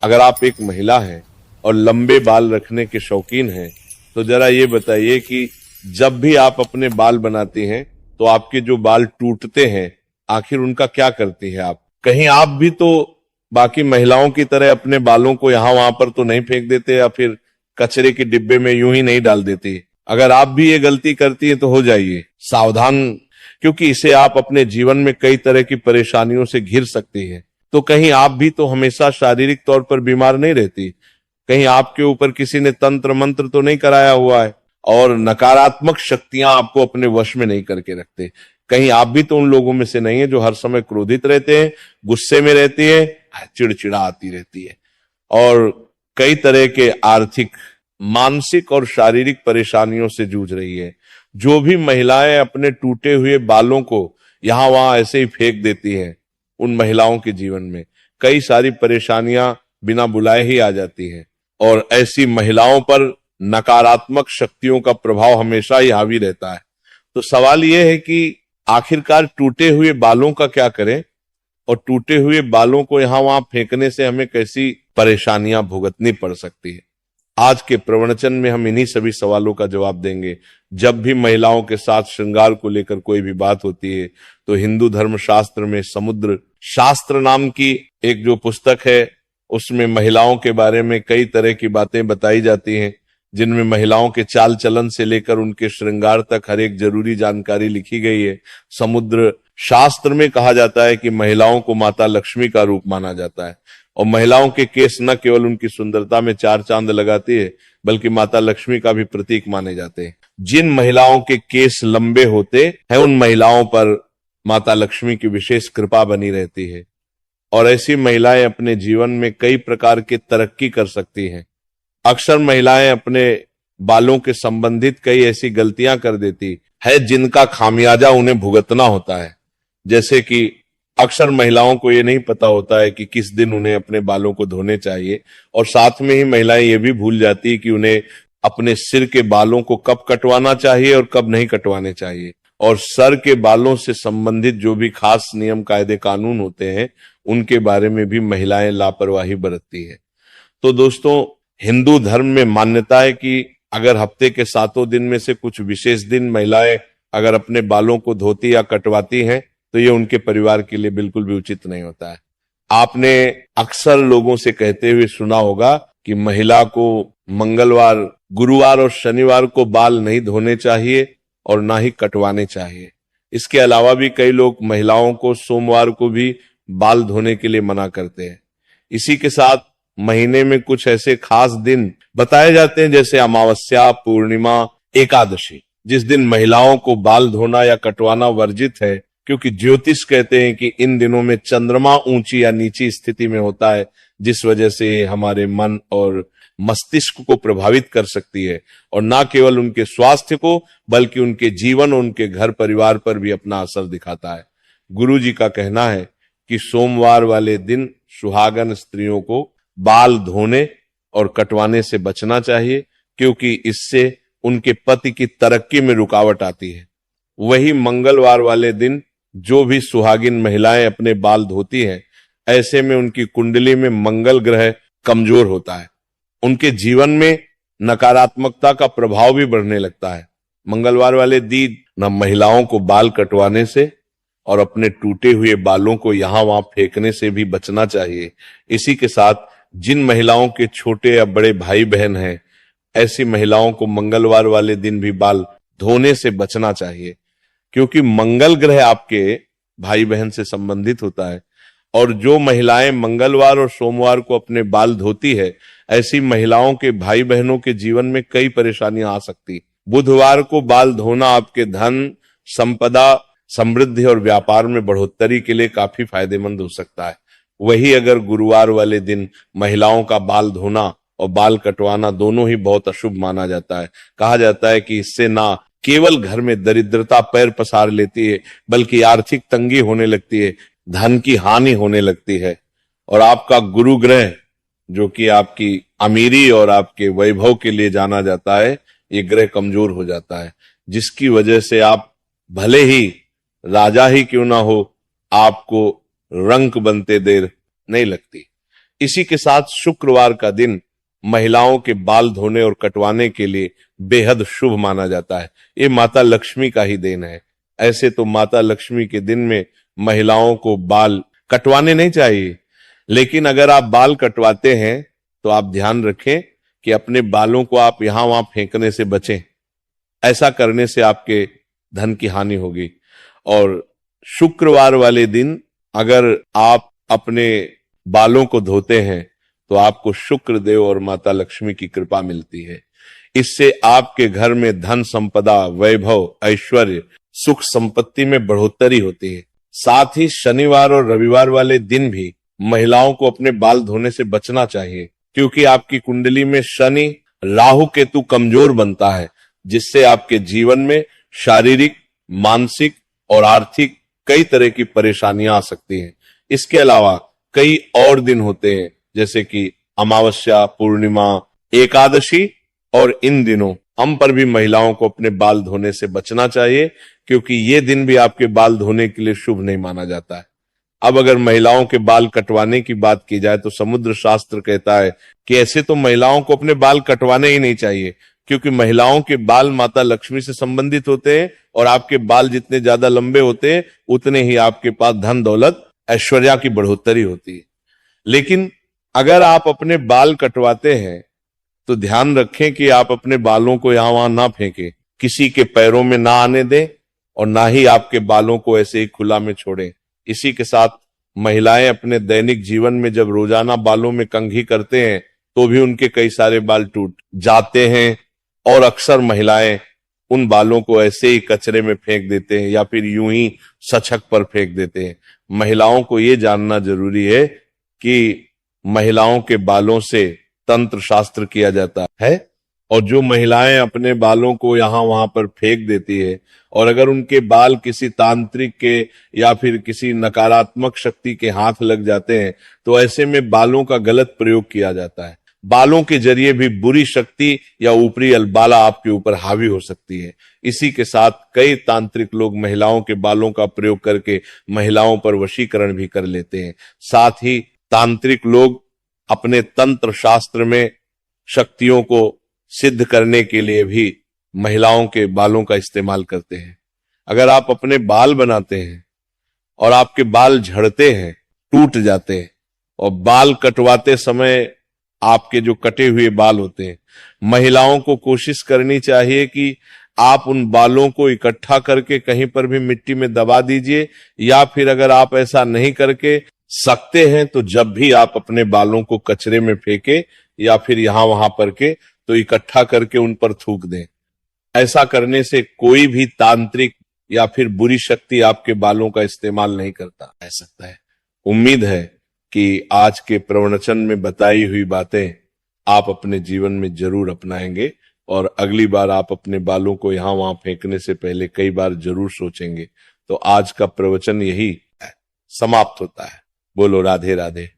अगर आप एक महिला हैं और लंबे बाल रखने के शौकीन हैं, तो जरा ये बताइए कि जब भी आप अपने बाल बनाती हैं तो आपके जो बाल टूटते हैं, आखिर उनका क्या करती हैं आप? कहीं आप भी तो बाकी महिलाओं की तरह अपने बालों को यहां वहां पर तो नहीं फेंक देते या फिर कचरे के डिब्बे में यूं ही नहीं डाल देती? अगर आप भी ये गलती करती है तो हो जाइए सावधान, क्योंकि इसे आप अपने जीवन में कई तरह की परेशानियों से घिर सकती है। तो कहीं आप भी तो हमेशा शारीरिक तौर पर बीमार नहीं रहती? कहीं आपके ऊपर किसी ने तंत्र मंत्र तो नहीं कराया हुआ है और नकारात्मक शक्तियां आपको अपने वश में नहीं करके रखते? कहीं आप भी तो उन लोगों में से नहीं है जो हर समय क्रोधित रहते हैं, गुस्से में रहती है, चिड़चिड़ा आती रहती है और कई तरह के आर्थिक, मानसिक और शारीरिक परेशानियों से जूझ रही है? जो भी महिलाएं अपने टूटे हुए बालों को यहां वहां ऐसे ही फेंक देती हैं, उन महिलाओं के जीवन में कई सारी परेशानियां बिना बुलाए ही आ जाती हैं और ऐसी महिलाओं पर नकारात्मक शक्तियों का प्रभाव हमेशा ही हावी रहता है। तो सवाल यह है कि आखिरकार टूटे हुए बालों का क्या करें और टूटे हुए बालों को यहां वहां फेंकने से हमें कैसी परेशानियां भुगतनी पड़ सकती है? आज के प्रवचन में हम इन्हीं सभी सवालों का जवाब देंगे। जब भी महिलाओं के साथ श्रृंगार को लेकर कोई भी बात होती है तो हिंदू धर्म शास्त्र में समुद्र शास्त्र नाम की एक जो पुस्तक है, उसमें महिलाओं के बारे में कई तरह की बातें बताई जाती हैं, जिनमें महिलाओं के चाल चलन से लेकर उनके श्रृंगार तक हर एक जरूरी जानकारी लिखी गई है। समुद्र शास्त्र में कहा जाता है कि महिलाओं को माता लक्ष्मी का रूप माना जाता है और महिलाओं के केस न केवल उनकी सुंदरता में चार चांद लगाती है बल्कि माता लक्ष्मी का भी प्रतीक माने जाते हैं। जिन महिलाओं के केस लंबे होते हैं उन महिलाओं पर माता लक्ष्मी की विशेष कृपा बनी रहती है और ऐसी महिलाएं अपने जीवन में कई प्रकार की तरक्की कर सकती हैं। अक्सर महिलाएं अपने बालों के संबंधित कई ऐसी गलतियां कर देती है जिनका खामियाजा उन्हें भुगतना होता है। जैसे कि अक्सर महिलाओं को ये नहीं पता होता है कि किस दिन उन्हें अपने बालों को धोने चाहिए और साथ में ही महिलाएं ये भी भूल जाती है कि उन्हें अपने सिर के बालों को कब कटवाना चाहिए और कब नहीं कटवाने चाहिए, और सर के बालों से संबंधित जो भी खास नियम कायदे कानून होते हैं उनके बारे में भी महिलाएं लापरवाही बरतती है। तो दोस्तों, हिंदू धर्म में मान्यता है कि अगर हफ्ते के 7 दिन में से कुछ विशेष दिन महिलाएं अगर अपने बालों को धोती या कटवाती हैं तो ये उनके परिवार के लिए बिल्कुल भी उचित नहीं होता है। आपने अक्सर लोगों से कहते हुए सुना होगा कि महिला को मंगलवार, गुरुवार और शनिवार को बाल नहीं धोने चाहिए और ना ही कटवाने चाहिए। इसके अलावा भी कई लोग महिलाओं को सोमवार को भी बाल धोने के लिए मना करते हैं। इसी के साथ महीने में कुछ ऐसे खास दिन बताए जाते हैं जैसे अमावस्या, पूर्णिमा, एकादशी, जिस दिन महिलाओं को बाल धोना या कटवाना वर्जित है, क्योंकि ज्योतिष कहते हैं कि इन दिनों में चंद्रमा ऊंची या नीची स्थिति में होता है, जिस वजह से हमारे मन और मस्तिष्क को प्रभावित कर सकती है और न केवल उनके स्वास्थ्य को बल्कि उनके जीवन और उनके घर परिवार पर भी अपना असर दिखाता है। गुरु जी का कहना है कि सोमवार वाले दिन सुहागन स्त्रियों को बाल धोने और कटवाने से बचना चाहिए, क्योंकि इससे उनके पति की तरक्की में रुकावट आती है। वही मंगलवार वाले दिन जो भी सुहागिन महिलाएं अपने बाल धोती हैं, ऐसे में उनकी कुंडली में मंगल ग्रह कमजोर होता है, उनके जीवन में नकारात्मकता का प्रभाव भी बढ़ने लगता है। मंगलवार वाले दिन न महिलाओं को बाल कटवाने से और अपने टूटे हुए बालों को यहां वहां फेंकने से भी बचना चाहिए। इसी के साथ जिन महिलाओं के छोटे या बड़े भाई बहन हैं, ऐसी महिलाओं को मंगलवार वाले दिन भी बाल धोने से बचना चाहिए, क्योंकि मंगल ग्रह आपके भाई बहन से संबंधित होता है और जो महिलाएं मंगलवार और सोमवार को अपने बाल धोती है, ऐसी महिलाओं के भाई बहनों के जीवन में कई परेशानियां आ सकती। बुधवार को बाल धोना आपके धन, संपदा, समृद्धि और व्यापार में बढ़ोतरी के लिए काफी फायदेमंद हो सकता है। वही अगर गुरुवार वाले दिन महिलाओं का बाल धोना और बाल कटवाना दोनों ही बहुत अशुभ माना जाता है। कहा जाता है कि इससे ना केवल घर में दरिद्रता पैर पसार लेती है बल्कि आर्थिक तंगी होने लगती है, धन की हानि होने लगती है और आपका गुरु ग्रह जो कि आपकी अमीरी और आपके वैभव के लिए जाना जाता है, ये ग्रह कमजोर हो जाता है, जिसकी वजह से आप भले ही राजा ही क्यों ना हो, आपको रंक बनते देर नहीं लगती। इसी के साथ शुक्रवार का दिन महिलाओं के बाल धोने और कटवाने के लिए बेहद शुभ माना जाता है। ये माता लक्ष्मी का ही देन है। ऐसे तो माता लक्ष्मी के दिन में महिलाओं को बाल कटवाने नहीं चाहिए, लेकिन अगर आप बाल कटवाते हैं तो आप ध्यान रखें कि अपने बालों को आप यहां वहां फेंकने से बचें। ऐसा करने से आपके धन की हानि होगी। और शुक्रवार वाले दिन अगर आप अपने बालों को धोते हैं तो आपको शुक्र देव और माता लक्ष्मी की कृपा मिलती है। इससे आपके घर में धन संपदा, वैभव, ऐश्वर्य, सुख संपत्ति में बढ़ोतरी होती है। साथ ही शनिवार और रविवार वाले दिन भी महिलाओं को अपने बाल धोने से बचना चाहिए, क्योंकि आपकी कुंडली में शनि, राहु, केतु कमजोर बनता है, जिससे आपके जीवन में शारीरिक, मानसिक और आर्थिक कई तरह की परेशानियां आ सकती हैं। इसके अलावा कई और दिन होते हैं, जैसे कि अमावस्या, पूर्णिमा, एकादशी, और इन दिनों हम पर भी महिलाओं को अपने बाल धोने से बचना चाहिए, क्योंकि ये दिन भी आपके बाल धोने के लिए शुभ नहीं माना जाता है। अब अगर महिलाओं के बाल कटवाने की बात की जाए तो समुद्र शास्त्र कहता है कि ऐसे तो महिलाओं को अपने बाल कटवाने ही नहीं चाहिए, क्योंकि महिलाओं के बाल माता लक्ष्मी से संबंधित होते हैं, और आपके बाल जितने ज्यादा लंबे होते हैं उतने ही आपके पास धन दौलत, ऐश्वर्या की बढ़ोतरी होती है। लेकिन अगर आप अपने बाल कटवाते हैं तो ध्यान रखें कि आप अपने बालों को यहां वहां ना फेंकें, किसी के पैरों में ना आने दें, और ना ही आपके बालों को ऐसे ही खुला में छोड़ें। इसी के साथ महिलाएं अपने दैनिक जीवन में जब रोजाना बालों में कंघी करते हैं तो भी उनके कई सारे बाल टूट जाते हैं, और अक्सर महिलाएं उन बालों को ऐसे ही कचरे में फेंक देते हैं या फिर यूं ही सड़क पर फेंक देते हैं। महिलाओं को ये जानना जरूरी है कि महिलाओं के बालों से तंत्र शास्त्र किया जाता है, और जो महिलाएं अपने बालों को यहां वहां पर फेंक देती है, और अगर उनके बाल किसी तांत्रिक के या फिर किसी नकारात्मक शक्ति के हाथ लग जाते हैं तो ऐसे में बालों का गलत प्रयोग किया जाता है। बालों के जरिए भी बुरी शक्ति या ऊपरी अलबाला आपके ऊपर हावी हो सकती है। इसी के साथ कई तांत्रिक लोग महिलाओं के बालों का प्रयोग करके महिलाओं पर वशीकरण भी कर लेते हैं। साथ ही तांत्रिक लोग अपने तंत्र शास्त्र में शक्तियों को सिद्ध करने के लिए भी महिलाओं के बालों का इस्तेमाल करते हैं। अगर आप अपने बाल बनाते हैं और आपके बाल झड़ते हैं, टूट जाते हैं, और बाल कटवाते समय आपके जो कटे हुए बाल होते हैं, महिलाओं को कोशिश करनी चाहिए कि आप उन बालों को इकट्ठा करके कहीं पर भी मिट्टी में दबा दीजिए, या फिर अगर आप ऐसा नहीं करके सकते हैं तो जब भी आप अपने बालों को कचरे में फेंके या फिर यहां वहां पर के तो इकट्ठा करके उन पर थूक दें। ऐसा करने से कोई भी तांत्रिक या फिर बुरी शक्ति आपके बालों का इस्तेमाल नहीं करता रह सकता है। उम्मीद है कि आज के प्रवचन में बताई हुई बातें आप अपने जीवन में जरूर अपनाएंगे, और अगली बार आप अपने बालों को यहां वहां फेंकने से पहले कई बार जरूर सोचेंगे। तो आज का प्रवचन यही समाप्त होता है। बोलो राधे राधे।